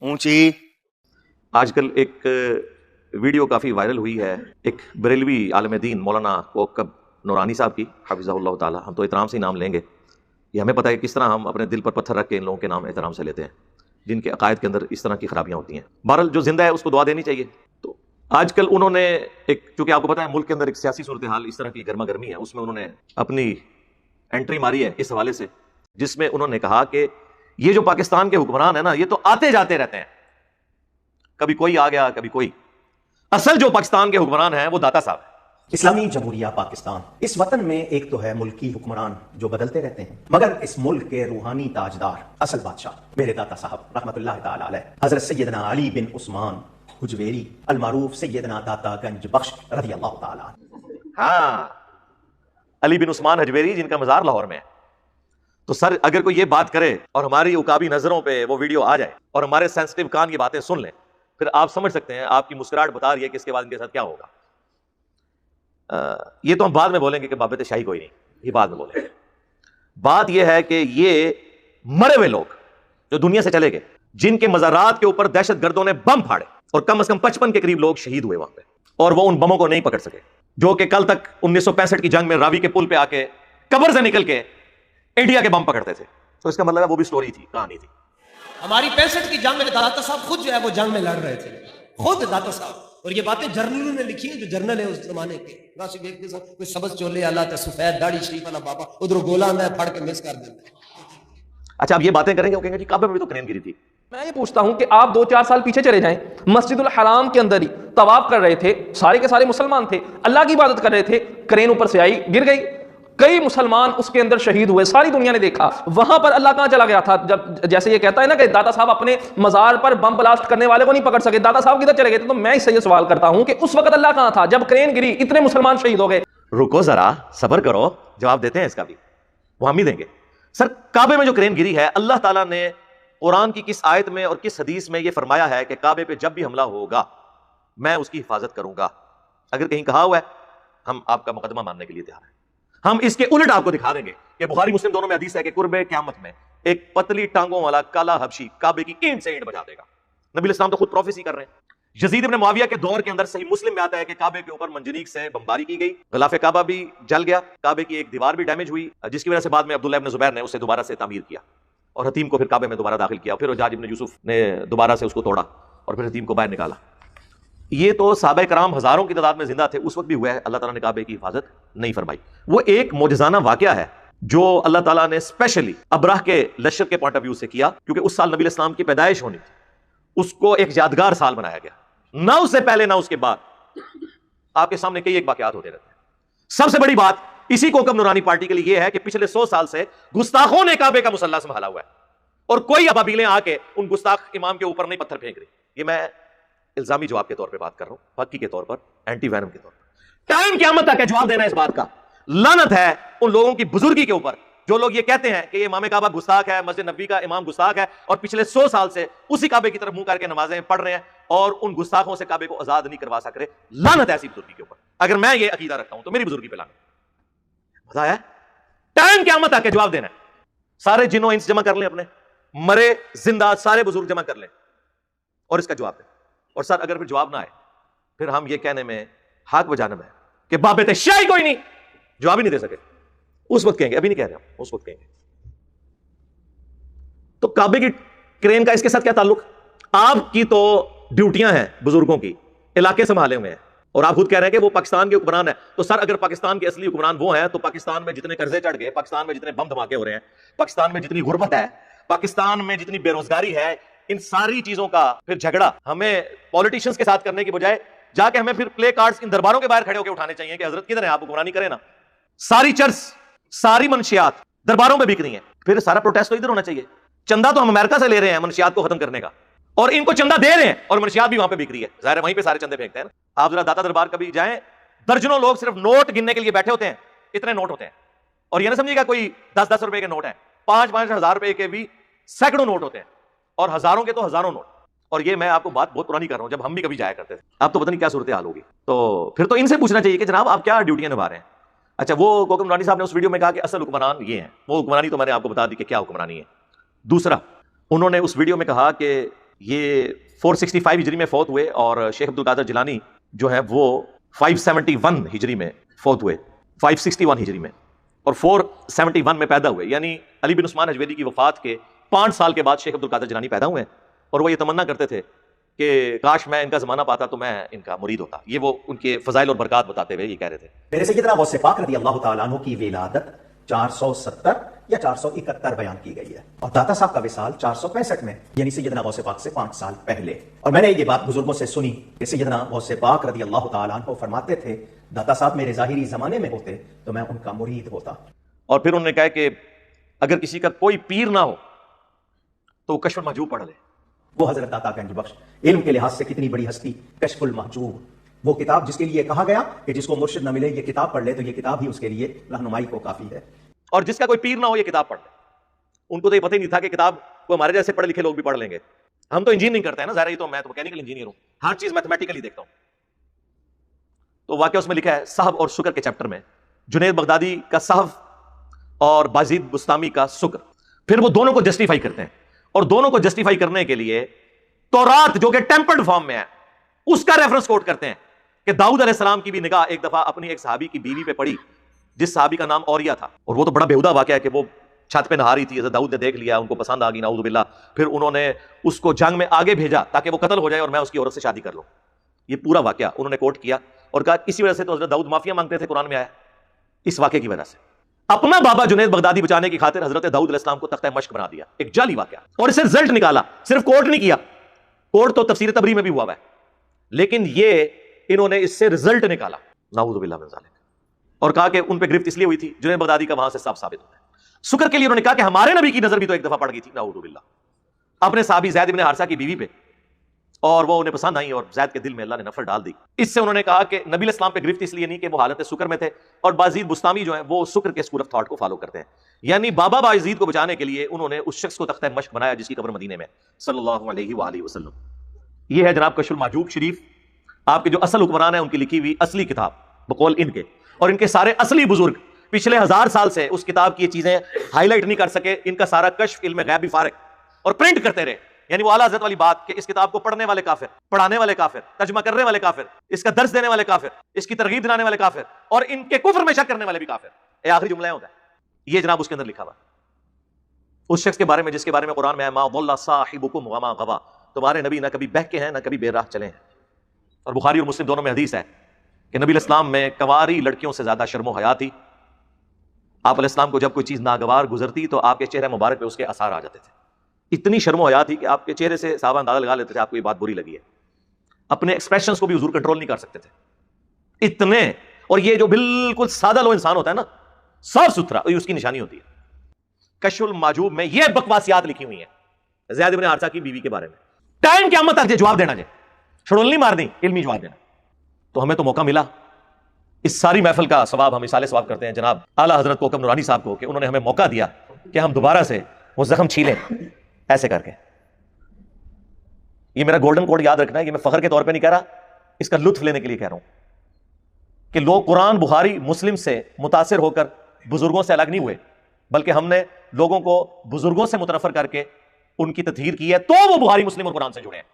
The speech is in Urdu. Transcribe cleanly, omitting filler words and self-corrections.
اونچی آج کل ایک ویڈیو کافی وائرل ہوئی ہے ایک بریلوی عالم دین مولانا کوکب نورانی صاحب کی حفظہ اللہ تعالی. ہم تو احترام سے نام لیں گے. یہ ہمیں پتہ ہے کس طرح ہم اپنے دل پر پتھر رکھ کے ان لوگوں کے نام احترام سے لیتے ہیں جن کے عقائد کے اندر اس طرح کی خرابیاں ہوتی ہیں. بہرحال جو زندہ ہے اس کو دعا دینی چاہیے. تو آج کل انہوں نے ایک، چونکہ آپ کو پتہ ہے ملک کے اندر ایک سیاسی صورتحال اس طرح کی گرما گرمی ہے، اس میں انہوں نے اپنی انٹری ماری ہے اس حوالے سے، جس میں انہوں نے کہا کہ یہ جو پاکستان کے حکمران ہیں نا، یہ تو آتے جاتے رہتے ہیں، کبھی کوئی آ گیا کبھی کوئی. اصل جو پاکستان کے حکمران ہیں وہ داتا صاحب ہیں. اسلامی جمہوریہ پاکستان اس وطن میں ایک تو ہے ملکی حکمران جو بدلتے رہتے ہیں، مگر اس ملک کے روحانی تاجدار اصل بادشاہ میرے داتا صاحب رحمت اللہ تعالی علیہ حضرت سیدنا علی بن عثمان حجویری المعروف سیدنا داتا گنج بخش رضی اللہ تعالی عنہ. ہاں، علی بن عثمان حجویری جن کا مزار لاہور میں ہے. تو سر اگر کوئی یہ بات کرے اور ہماری عقابی نظروں پہ وہ ویڈیو آ جائے اور ہمارے سینسٹیو کان کی باتیں سن لیں، پھر آپ سمجھ سکتے ہیں، آپ کی مسکراہٹ بتا رہی ہے کہ اس کے بعد ان کے ساتھ کیا ہوگا. یہ تو ہم بعد میں بولیں گے کہ بابت شاہی کوئی نہیں، یہ بعد میں بولیں گے. بات یہ ہے کہ یہ مرے ہوئے لوگ جو دنیا سے چلے گئے، جن کے مزارات کے اوپر دہشت گردوں نے بم پھاڑے اور کم از کم 55 کے قریب لوگ شہید ہوئے وہاں پہ، اور وہ ان بموں کو نہیں پکڑ سکے، جو کہ کل تک 1965 کی جنگ میں راوی کے پل پہ آ کے قبر سے نکل کے انڈیا کے بم پکڑتے تھے. تو اس کا مطلب ہے وہ بھی سٹوری تھی، کہانی تھی. ہماری 65 کی جنگ میں داتا صاحب خود جو ہے وہ جنگ میں لڑ رہے تھے، خود داتا صاحب. اور یہ باتیں جرنلوں نے لکھی ہیں، جو جرنل ہے اس زمانے کے. راشد دیکھتے سب کوئی سبز چولے اللہ تے سفید داڑھی شریف والا بابا ادھر گولا میں پھڑ کے مس کر دیتا. اچھا اب یہ باتیں کریں گے، وہ کہیں گے جی کعبے میں بھی تو کرین گری تھی. میں یہ پوچھتا ہوں کہ آپ 2-4 سال پیچھے چلے جائیں، مسجد الحرام کے اندر ہی طواف کر رہے تھے، سارے کے سارے مسلمان تھے، اللہ کی عبادت کر رہے تھے، کرین اوپر سے آئی گر گئی، کئی مسلمان اس کے اندر شہید ہوئے، ساری دنیا نے دیکھا. وہاں پر اللہ کہاں چلا گیا تھا؟ جب جیسے یہ کہتا ہے نا کہ داتا صاحب اپنے مزار پر بم بلاسٹ کرنے والے کو نہیں پکڑ سکے، داتا صاحب کدھر چلے گئے تھے؟ تو میں اس سے یہ سوال کرتا ہوں کہ اس وقت اللہ کہاں تھا جب کرین گری، اتنے مسلمان شہید ہو گئے؟ رکو ذرا، صبر کرو، جواب دیتے ہیں اس کا بھی، وہ ہم ہی دیں گے. سر کعبے میں جو کرین گری ہے، اللہ تعالیٰ نے قرآن کی کس آیت میں اور کس حدیث میں یہ فرمایا ہے کہ کعبے پہ جب بھی حملہ ہوگا میں اس کی حفاظت کروں گا؟ اگر کہیں کہا ہوا ہے، ہم آپ کا مقدمہ ماننے کے لیے تیار ہیں. ہم اس کے الٹ آپ کو دکھا دیں گے کہ بخاری مسلم دونوں میں حدیث ہے کہ قرب قیامت میں ایک پتلی ٹانگوں والا کالا حبشی کعبے کی اینٹ سے اینٹ بجا دے گا. نبی اسلام تو خود پروفیسی کر رہے ہیں. یزید ابن معاویہ کے دور کے اندر صحیح مسلم میں آتا ہے کہ کعبے کے اوپر منجنیق سے بمباری کی گئی، غلاف کعبہ بھی جل گیا، کعبے کی ایک دیوار بھی ڈیمیج ہوئی، جس کی وجہ سے بعد میں عبداللہ ابن زبیر نے اسے دوبارہ سے تعمیر کیا اور حتیم کو پھر کعبے میں دوبارہ داخل کیا، پھر حجاج ابن یوسف نے دوبارہ سے اس کو توڑا اور پھر حتیم کو باہر نکالا. یہ تو صحابہ کرام ہزاروں کی تعداد میں زندہ تھے، اس وقت بھی ہوا ہے، اللہ تعالیٰ نے کعبے کی حفاظت نہیں فرمائی. وہ ایک معجزانہ واقعہ ہے جو اللہ تعالیٰ نے اسپیشلی ابراہ کے لشکر کے پوائنٹ آف ویو سے کیا، کیونکہ اس سال نبی علیہ السلام کی پیدائش ہونی تھی. اس کو ایک یادگار سال بنایا گیا، نہ اس سے پہلے نہ اس کے بعد. آپ کے سامنے کئی ایک واقعات ہوتے رہتے ہیں. سب سے بڑی بات اسی کوکب نورانی پارٹی کے لیے یہ ہے کہ پچھلے 100 سال سے گستاخوں نے کعبے کا مصلی سنبھالا ہوا ہے، اور کوئی ابابیلیں آ کے ان گستاخ امام کے اوپر نہیں پتھر پھینک رہی. یہ میں الزامی جواب کے طور پہ بات کر رہا ہوں، حقی کے طور پر، اینٹی وینم کے طور پر. ٹائم قیامت تک ہے جواب دینا اس بات کا. لعنت ہے ان لوگوں کی بزرگی کے اوپر جو لوگ یہ کہتے ہیں کہ یہ امام کعبہ گستاخ ہے، مسجد نبوی کا امام گستاخ ہے، اور پچھلے 100 سال سے اسی کعبے کی طرف منہ کر کے نمازیں پڑھ رہے ہیں اور ان گستاخوں سے کعبے کو آزاد نہیں کروا سک رہے. لعنت ہے ایسی بزرگی کے اوپر. اگر میں یہ عقیدہ رکھتا ہوں تو میری بزرگی پہ لعنت. مزہ آیا؟ ٹائم قیامت تک ہے جواب دینا ہے. سارے جنوں انس جمع کر لیں، اپنے مرے زندہ سارے بزرگ جمع کر لیں اور اس کا جواب دیں. اور سر اگر پھر جواب نہ آئے، پھر ہم یہ کہنے میں حق بجانب ہے کہ بابت شاہی کوئی نہیں، جواب ہی نہیں دے سکے. اس وقت کہیں گے، ابھی نہیں کہہ رہے ہم، اس وقت کہیں گے. تو کعبے کی کرین کا اس کے ساتھ کیا تعلق؟ آپ کی تو ڈیوٹیاں ہیں بزرگوں کی، علاقے سنبھالے ہوئے ہیں، اور آپ خود کہہ رہے ہیں کہ وہ پاکستان کے حکمران ہیں. تو سر اگر پاکستان کے اصلی حکمران وہ ہیں تو پاکستان میں جتنے قرضے چڑھ گئے، پاکستان میں جتنے بم دھماکے ہو رہے ہیں، پاکستان میں جتنی غربت ہے، پاکستان میں جتنی بے روزگاری ہے، ان ساری چیزوں کا پھر جھگڑا ہمیں پولیٹیشینز کے ساتھ کرنے کی بجائے جا کے ہمیں پھر پلے کارڈز ان درباروں کے باہر کھڑے ہو کے اٹھانے چاہیے کہ حضرت کدھر ہیں آپ، حکمرانی کریں نا. ساری چرچ، ساری منشیات درباروں میں بک رہی ہیں، پھر سارا پروٹیسٹ تو ادھر ہونا چاہیے. چندہ تو ہم امریکہ سے لے رہے ہیں منشیات کو ختم کرنے کا، اور ان کو چندہ دے رہے ہیں اور منشیات بھی وہاں پہ بک رہی ہے. ظاہر ہے وہیں پہ سارے چندے پھینکتے ہیں. آپ ذرا داتا دربار کبھی جائیں، درجنوں لوگ صرف نوٹ گننے کے لیے بیٹھے ہوتے ہیں، اتنے نوٹ ہوتے ہیں. اور یہ نہ سمجھیے گا کوئی 10-10 روپے کے نوٹ ہیں، 5-5 ہزار روپے کے بھی سینکڑوں نوٹ ہوتے ہیں، اور ہزاروں کے تو ہزاروں نوٹ. اور یہ میں آپ کو بات بہت پرانی کر رہا ہوں، جب ہم بھی کبھی جایا کرتے تھے. اب تو پتہ نہیں کیا صورتحال ہوگی. تو پھر تو ان سے پوچھنا چاہیے کہ جناب آپ کیا ڈیوٹیاں نبھا رہے ہیں. اچھا وہ کوکب نورانی صاحب نے اس ویڈیو میں کہا کہ اصل حکمران یہ ہیں، وہ حکمرانی تو میں نے آپ کو بتا دی کہ کیا حکمرانی ہے. دوسرا، انہوں نے اس ویڈیو میں کہا کہ یہ 465 ہجری میں فوت ہوئے اور شیخ عبد القادر جیلانی جو ہے وہ 571 ہجری میں فوت ہوئے، 561 ہجری میں، اور 471 میں پیدا ہوئے، یعنی علی بن عثمان حجویری کی وفات کے 5 سال کے بعد شیخ عبد القادر جیلانی پیدا ہوئے ہیں، اور وہ یہ تمنا کرتے تھے کہ کاش میں ان کا زمانہ پاتا تو میں ان کا مرید ہوتا۔ یہ وہ ان کے فضائل اور برکات بتاتے ہوئے یہ کہہ رہے تھے۔ میرے سیدنا غوث پاک رضی اللہ تعالیٰ عنہ کی ولادت 470 یا 471 بیان کی گئی ہے، اور داتا صاحب کا وصال 465 میں، یعنی سیدنا غوث پاک سے 5 سال پہلے۔ اور میں نے یہ بات بزرگوں سے سنی کہ سیدنا غوث پاک رضی اللہ تعالیٰ عنہ فرماتے تھے داتا صاحب میرے ظاہری زمانے میں ہوتے تو میں ان کا مرید ہوتا۔ اور پھر انہوں نے کہا کہ اگر کسی کا کوئی پیر نہ ہو تو وہ کشف المحجوب پڑھ لے۔ وہ حضرت داتا گنج بخش علم کے لحاظ سے کتنی بڑی ہستی، کشف المحجوب، وہ کتاب جس کے لیے کہا گیا کہ جس کو مرشد نہ ملے یہ کتاب پڑھ لے تو یہ کتاب ہی اس کے لیے رہنمائی کو کافی ہے۔ اور جس کا کوئی پیر نہ ہو یہ کتاب پڑھ لے۔ ان کو تو یہ پتہ ہی نہیں تھا کہ کتاب کو ہمارے جیسے پڑھے لکھے لوگ بھی پڑھ لیں گے۔ ہم تو انجینئرنگ کرتے ہیں نا، ظاہر ہے، تو میں تو میکینیکل انجینئر ہوں، ہر چیز میتھمیٹیکلی دیکھتا ہوں۔ تو واقعہ اس میں لکھا ہے صحف اور شکر کے چیپٹر میں، جنید بغدادی کا صحف اور بازید بستامی کا شکر، پھر وہ دونوں کو جسٹیفائی کرتے ہیں، اور دونوں کو جسٹیفائی کرنے کے لیے تورات جو کہ ٹیمپرڈ فارم میں ہے اس کا ریفرنس کوٹ کرتے ہیں کہ داؤد علیہ السلام کی بھی نگاہ ایک دفعہ اپنی ایک صحابی کی بیوی پہ پڑی جس صحابی کا نام اوریا تھا، اور وہ تو بڑا بیہودہ واقعہ ہے کہ وہ چھت پہ نہا رہی تھی، حضرت داؤد نے دیکھ لیا، ان کو پسند آ گئی، نعوذ باللہ، پھر انہوں نے اس کو جنگ میں آگے بھیجا تاکہ وہ قتل ہو جائے اور میں اس کی عورت سے شادی کر لوں۔ یہ پورا واقعہ انہوں نے کوٹ کیا اور کہا اسی وجہ سے تو حضرت داؤد معافیا مانگتے تھے، قرآن میں آیا اس واقعے کی وجہ سے۔ اپنا بابا جنید بغدادی بچانے کی خاطر حضرت داؤد علیہ السلام کو تختہ مشق بنا دیا، ایک جعلی واقعہ، اور اسے رزلٹ نکالا، صرف کوٹ نہیں کیا، کوٹ تو تفسیر تبری میں بھی ہوا ہے، لیکن یہ انہوں نے اس سے رزلٹ نکالا، نعوذ باللہ من ذالک، اور کہا کہ ان پہ گرفت اس لیے ہوئی تھی، جنید بغدادی کا وہاں سے صاف ثابت ہوتا ہے۔ شکر کے لیے انہوں نے کہا کہ ہمارے نبی کی نظر بھی تو ایک دفعہ پڑ گئی تھی، نعوذ باللہ، اپنے صحابی زید بن حارثہ کی بیوی پہ، اور وہ انہیں پسند آئی اور زید کے دل میں اللہ نے نفرت ڈال دی۔ اس سے انہوں نے کہا کہ نبی علیہ السلام پہ گرفت اس لیے نہیں کہ وہ حالت شکر میں تھے، اور بازید بستامی جو ہیں وہ شکر کے اسکول آف تھاٹ کو فالو کرتے ہیں، یعنی بابا بازید کو بچانے کے لیے انہوں نے اس شخص کو تختہ مشق بنایا جس کی قبر مدینے میں صلی اللہ علیہ وآلہ وسلم۔ یہ ہے جناب کشف المحجوب شریف، آپ کے جو اصل حکمران ہیں ان کی لکھی ہوئی اصلی کتاب بقول ان کے، اور ان کے سارے اصلی بزرگ پچھلے 1000 سال سے اس کتاب کی یہ چیزیں ہائی لائٹ نہیں کر سکے، ان کا سارا کشف علم غیب بھی فارغ، اور پرنٹ کرتے رہے، یعنی وہ اعلیٰ حضرت والی بات کہ اس کتاب کو پڑھنے والے کافر، پڑھانے والے کافر، ترجمہ کرنے والے کافر، اس کا درس دینے والے کافر، اس کی ترغیب دلانے والے کافر، اور ان کے کفر میں شک کرنے والے بھی کافر۔ یہ آخری جملہ ہوتا ہے، یہ جناب اس کے اندر لکھا ہوا اس شخص کے بارے میں جس کے بارے میں قرآن میں ہے ما ضل صاحبکم وما غوی، تمہارے نبی نہ کبھی بہکے ہیں نہ کبھی بے راہ چلے ہیں۔ اور بخاری اور مسلم دونوں میں حدیث ہے کہ نبی علیہ السلام میں کنواری لڑکیوں سے زیادہ شرم و حیا تھی۔ آپ علیہ السلام کو جب کوئی چیز ناگوار گزرتی تو آپ کے چہرے مبارک پہ اس کے آثار آ جاتے تھے، اتنی شرم و حیا تھی کہ آپ کے چہرے سے صحابہ اندازہ لگا لیتے تھے آپ کو یہ بات بری لگی ہے، اپنے ایکسپریشنز کو بھی حضور کنٹرول نہیں کر سکتے تھے اتنے۔ اور یہ جو بالکل سادہ لو انسان ہوتا ہے نا، صاف ستھرا، یہ اس کی نشانی ہوتی ہے۔ کشف المحجوب میں یہ بکواسیات لکھی ہوئی ہیں زید بن حارثہ کی بیوی کے بارے میں، ٹائم قیامت تک جواب دینا، چھڑول نہیں مارنی، علمی جواب دینا۔ تو ہمیں تو موقع ملا، اس ساری محفل کا ثواب ہم اصالے ثواب کرتے ہیں جناب اعلیٰ حضرت کوکب نورانی صاحب کو کہ انہوں نے ہمیں موقع دیا کہ ہم دوبارہ سے وہ زخم چھیلیں ایسے کر کے۔ یہ میرا گولڈن کوڈ یاد رکھنا ہے، یہ میں فخر کے طور پہ نہیں کہہ رہا، اس کا لطف لینے کے لیے کہہ رہا ہوں کہ لوگ قرآن بخاری مسلم سے متاثر ہو کر بزرگوں سے الگ نہیں ہوئے، بلکہ ہم نے لوگوں کو بزرگوں سے متنفر کر کے ان کی تطہیر کی ہے، تو وہ بخاری مسلم اور قرآن سے جڑے ہیں۔